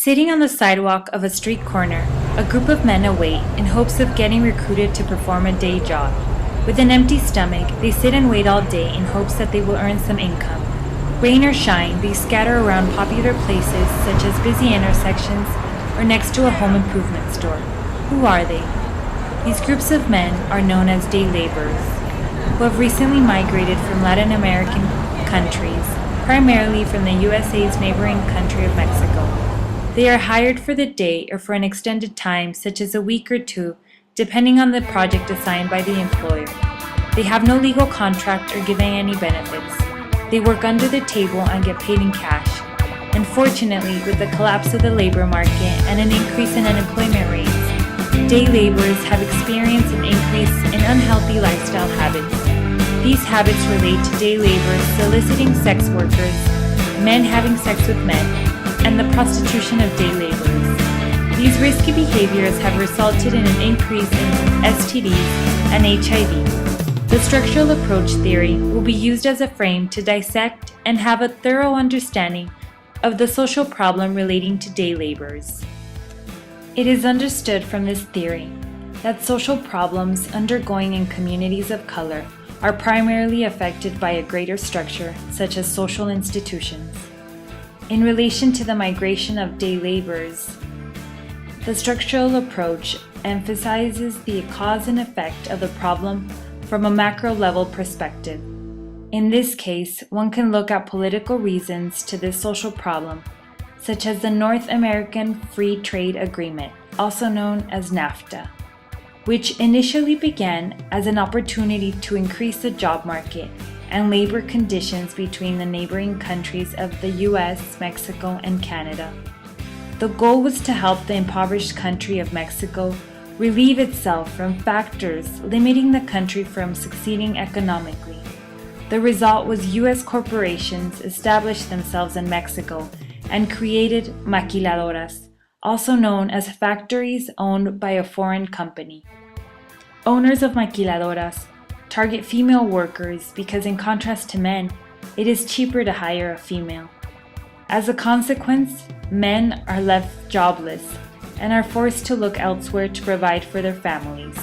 Sitting on the sidewalk of a street corner, a group of men await in hopes of getting recruited to perform a day job. With an empty stomach, they sit and wait all day in hopes that they will earn some income. Rain or shine, they scatter around popular places such as busy intersections or next to a home improvement store. Who are they? These groups of men are known as day laborers, who have recently migrated from Latin American countries, primarily from the USA's neighboring country of Mexico. They are hired for the day or for an extended time, such as a week or two, depending on the project assigned by the employer. They have no legal contract or giving any benefits. They work under the table and get paid in cash. Unfortunately, with the collapse of the labor market and an increase in unemployment rates, day laborers have experienced an increase in unhealthy lifestyle habits. These habits relate to day laborers soliciting sex workers, men having sex with men, and the prostitution of day laborers. These risky behaviors have resulted in an increase in STDs and HIV. The structural approach theory will be used as a frame to dissect and have a thorough understanding of the social problem relating to day laborers. It is understood from this theory that social problems undergoing in communities of color are primarily affected by a greater structure, such as social institutions. In relation to the migration of day laborers, the structural approach emphasizes the cause and effect of the problem from a macro-level perspective. In this case, one can look at political reasons to this social problem, such as the North American Free Trade Agreement, also known as NAFTA, which initially began as an opportunity to increase the job market and labor conditions between the neighboring countries of the US, Mexico, and Canada. The goal was to help the impoverished country of Mexico relieve itself from factors limiting the country from succeeding economically. The result was US corporations established themselves in Mexico and created maquiladoras, also known as factories owned by a foreign company. Owners of maquiladoras target female workers because, in contrast to men, it is cheaper to hire a female. As a consequence, men are left jobless and are forced to look elsewhere to provide for their families.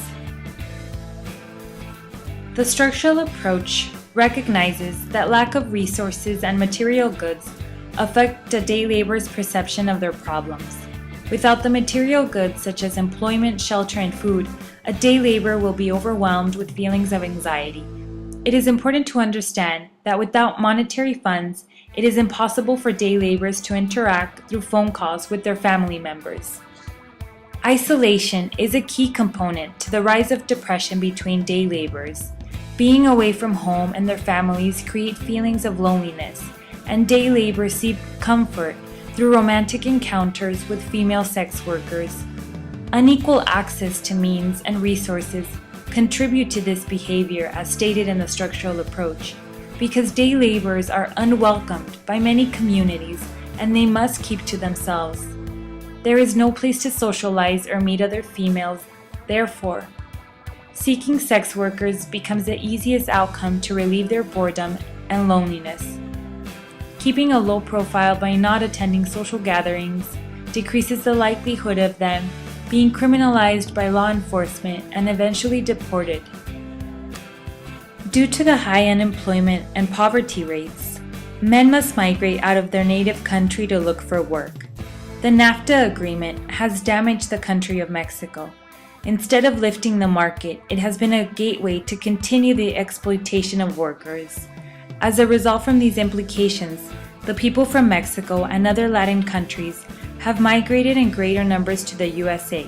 The structural approach recognizes that lack of resources and material goods affect a day laborer's perception of their problems. Without the material goods such as employment, shelter, and food, a day laborer will be overwhelmed with feelings of anxiety. It is important to understand that without monetary funds, it is impossible for day laborers to interact through phone calls with their family members. Isolation is a key component to the rise of depression between day laborers. Being away from home and their families create feelings of loneliness, and day laborers seek comfort through romantic encounters with female sex workers. Unequal access to means and resources contribute to this behavior as stated in the structural approach, because day laborers are unwelcomed by many communities and they must keep to themselves. There is no place to socialize or meet other females, therefore, seeking sex workers becomes the easiest outcome to relieve their boredom and loneliness. Keeping a low profile by not attending social gatherings decreases the likelihood of them being criminalized by law enforcement and eventually deported. Due to the high unemployment and poverty rates, men must migrate out of their native country to look for work. The NAFTA agreement has damaged the country of Mexico. Instead of lifting the market, it has been a gateway to continue the exploitation of workers. As a result from these implications, the people from Mexico and other Latin countries have migrated in greater numbers to the USA.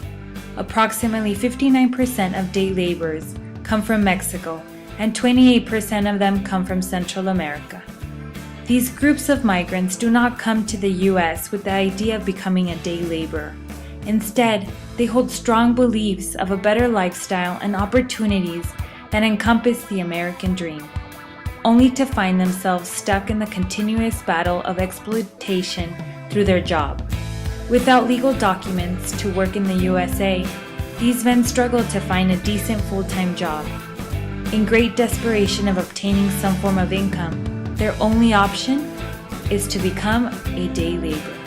Approximately 59% of day laborers come from Mexico, and 28% of them come from Central America. These groups of migrants do not come to the US with the idea of becoming a day laborer. Instead, they hold strong beliefs of a better lifestyle and opportunities that encompass the American dream, only to find themselves stuck in the continuous battle of exploitation through their job. Without legal documents to work in the USA, these men struggle to find a decent full-time job. In great desperation of obtaining some form of income, their only option is to become a day laborer.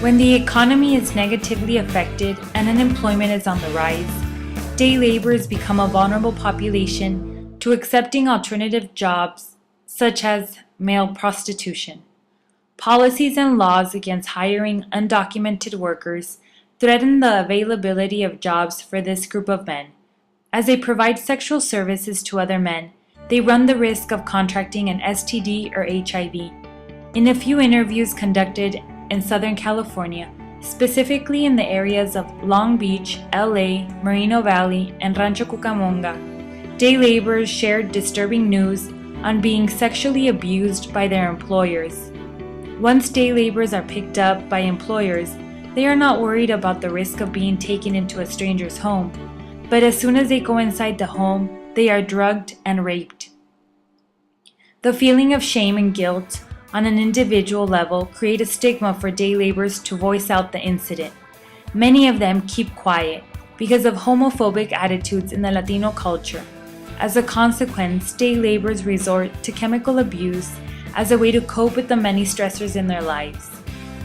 When the economy is negatively affected and unemployment is on the rise, day laborers become a vulnerable population to accepting alternative jobs such as male prostitution. Policies and laws against hiring undocumented workers threaten the availability of jobs for this group of men. As they provide sexual services to other men, they run the risk of contracting an STD or HIV. In a few interviews conducted in Southern California, specifically in the areas of Long Beach, LA, Moreno Valley, and Rancho Cucamonga, day laborers shared disturbing news on being sexually abused by their employers. Once day laborers are picked up by employers, they are not worried about the risk of being taken into a stranger's home, but as soon as they go inside the home, they are drugged and raped. The feeling of shame and guilt on an individual level create a stigma for day laborers to voice out the incident. Many of them keep quiet because of homophobic attitudes in the Latino culture. As a consequence, day laborers resort to chemical abuse as a way to cope with the many stressors in their lives.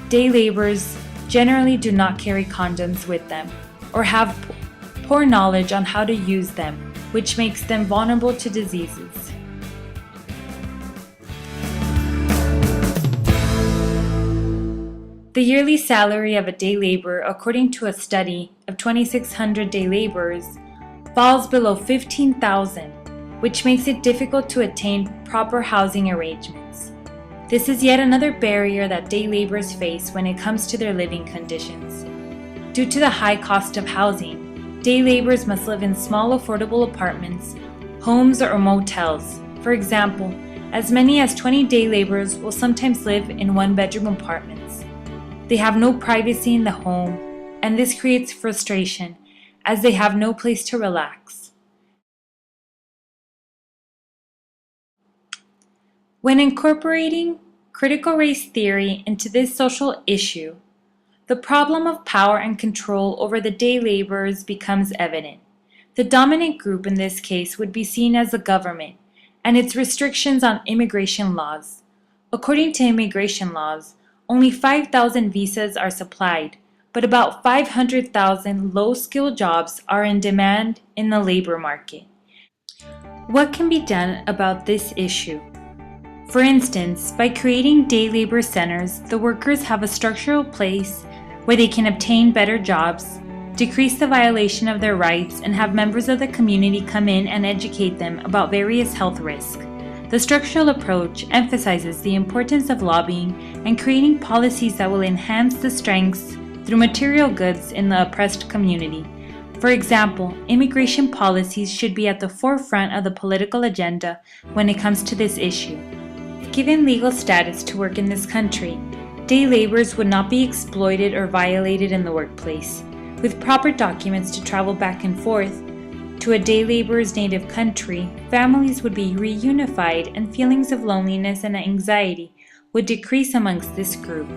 Day laborers generally do not carry condoms with them or have poor knowledge on how to use them, which makes them vulnerable to diseases. The yearly salary of a day laborer, according to a study of 2,600 day laborers, falls below $15,000, which makes it difficult to attain proper housing arrangements. This is yet another barrier that day laborers face when it comes to their living conditions. Due to the high cost of housing, day laborers must live in small affordable apartments, homes, or motels. For example, as many as 20 day laborers will sometimes live in one-bedroom apartments. They have no privacy in the home, and this creates frustration as they have no place to relax. When incorporating critical race theory into this social issue, the problem of power and control over the day laborers becomes evident. The dominant group in this case would be seen as the government and its restrictions on immigration laws. According to immigration laws, only 5,000 visas are supplied, but about 500,000 low-skilled jobs are in demand in the labor market. What can be done about this issue? For instance, by creating day labor centers, the workers have a structural place where they can obtain better jobs, decrease the violation of their rights, and have members of the community come in and educate them about various health risks. The structural approach emphasizes the importance of lobbying and creating policies that will enhance the strengths through material goods in the oppressed community. For example, immigration policies should be at the forefront of the political agenda when it comes to this issue. Given legal status to work in this country, day laborers would not be exploited or violated in the workplace. With proper documents to travel back and forth to a day laborer's native country, families would be reunified and feelings of loneliness and anxiety would decrease amongst this group.